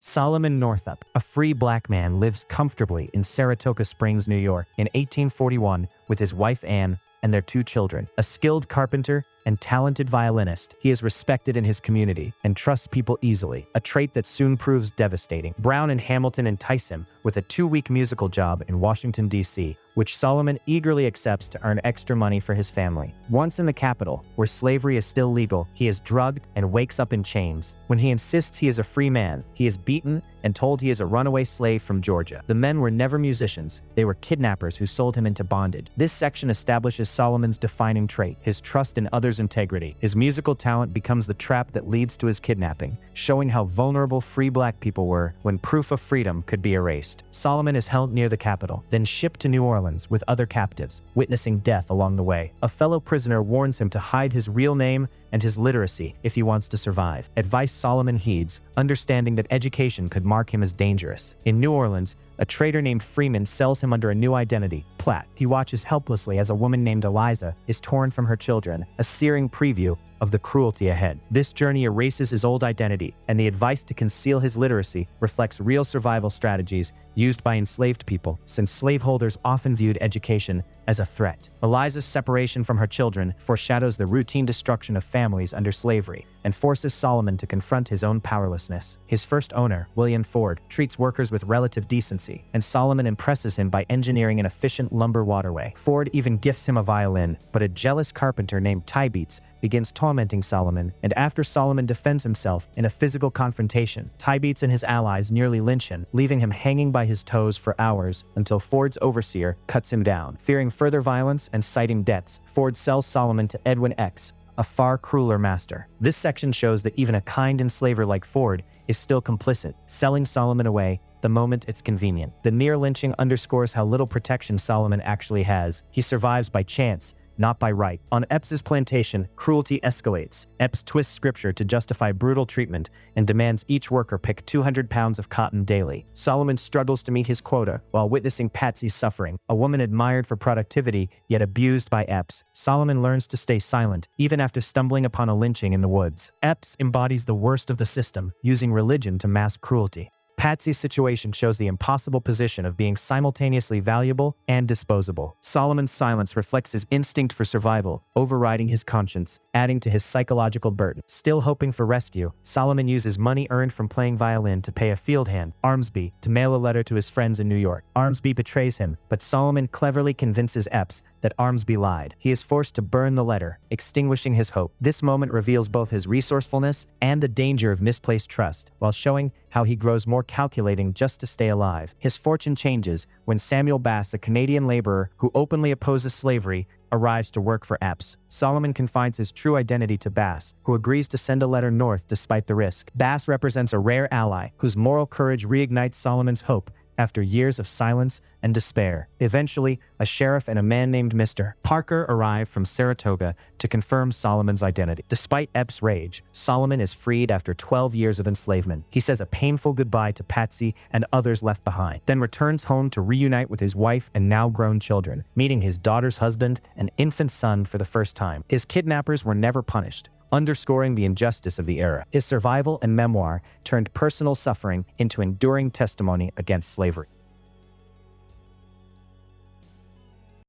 Solomon Northup, a free black man, lives comfortably in Saratoga Springs, New York in 1841 with his wife Anne and their 2 children. A skilled carpenter and talented violinist, he is respected in his community and trusts people easily, a trait that soon proves devastating. Brown and Hamilton entice him with a 2-week musical job in Washington, D.C., which Solomon eagerly accepts to earn extra money for his family. Once in the capital, where slavery is still legal, he is drugged and wakes up in chains. When he insists he is a free man, he is beaten and told he is a runaway slave from Georgia. The men were never musicians, they were kidnappers who sold him into bondage. This section establishes Solomon's defining trait, his trust in others' integrity. His musical talent becomes the trap that leads to his kidnapping, showing how vulnerable free black people were when proof of freedom could be erased. Solomon is held near the capital, then shipped to New Orleans with other captives, witnessing death along the way. A fellow prisoner warns him to hide his real name and his literacy if he wants to survive. Advice Solomon heeds, understanding that education could mark him as dangerous. In New Orleans, a trader named Freeman sells him under a new identity, Platt. He watches helplessly as a woman named Eliza is torn from her children, a searing preview of the cruelty ahead. This journey erases his old identity, and the advice to conceal his literacy reflects real survival strategies used by enslaved people, since slaveholders often viewed education as a threat. Eliza's separation from her children foreshadows the routine destruction of families under slavery and forces Solomon to confront his own powerlessness. His first owner, William Ford, treats workers with relative decency, and Solomon impresses him by engineering an efficient lumber waterway. Ford even gifts him a violin, but a jealous carpenter named Tibeats begins tormenting Solomon, and after Solomon defends himself in a physical confrontation, Tibeats and his allies nearly lynch him, leaving him hanging by his toes for hours until Ford's overseer cuts him down. Fearing further violence and citing debts, Ford sells Solomon to Edwin Epps, a far crueler master. This section shows that even a kind enslaver like Ford is still complicit, selling Solomon away the moment it's convenient. The near lynching underscores how little protection Solomon actually has. He survives by chance, not by right. On Epps's plantation, cruelty escalates. Epps twists scripture to justify brutal treatment and demands each worker pick 200 pounds of cotton daily. Solomon struggles to meet his quota while witnessing Patsey's suffering, a woman admired for productivity yet abused by Epps. Solomon learns to stay silent, even after stumbling upon a lynching in the woods. Epps embodies the worst of the system, using religion to mask cruelty. Patsey's situation shows the impossible position of being simultaneously valuable and disposable. Solomon's silence reflects his instinct for survival, overriding his conscience, adding to his psychological burden. Still hoping for rescue, Solomon uses money earned from playing violin to pay a field hand, Armsby, to mail a letter to his friends in New York. Armsby betrays him, but Solomon cleverly convinces Epps that Armsby lied. He is forced to burn the letter, extinguishing his hope. This moment reveals both his resourcefulness and the danger of misplaced trust, while showing how he grows more calculating just to stay alive. His fortune changes when Samuel Bass, a Canadian laborer who openly opposes slavery, arrives to work for Epps. Solomon confides his true identity to Bass, who agrees to send a letter north despite the risk. Bass represents a rare ally whose moral courage reignites Solomon's hope after years of silence and despair. Eventually, a sheriff and a man named Mr. Parker arrive from Saratoga to confirm Solomon's identity. Despite Epps' rage, Solomon is freed after 12 years of enslavement. He says a painful goodbye to Patsey and others left behind, then returns home to reunite with his wife and now grown children, meeting his daughter's husband and infant son for the first time. His kidnappers were never punished, underscoring the injustice of the era. His survival and memoir turned personal suffering into enduring testimony against slavery.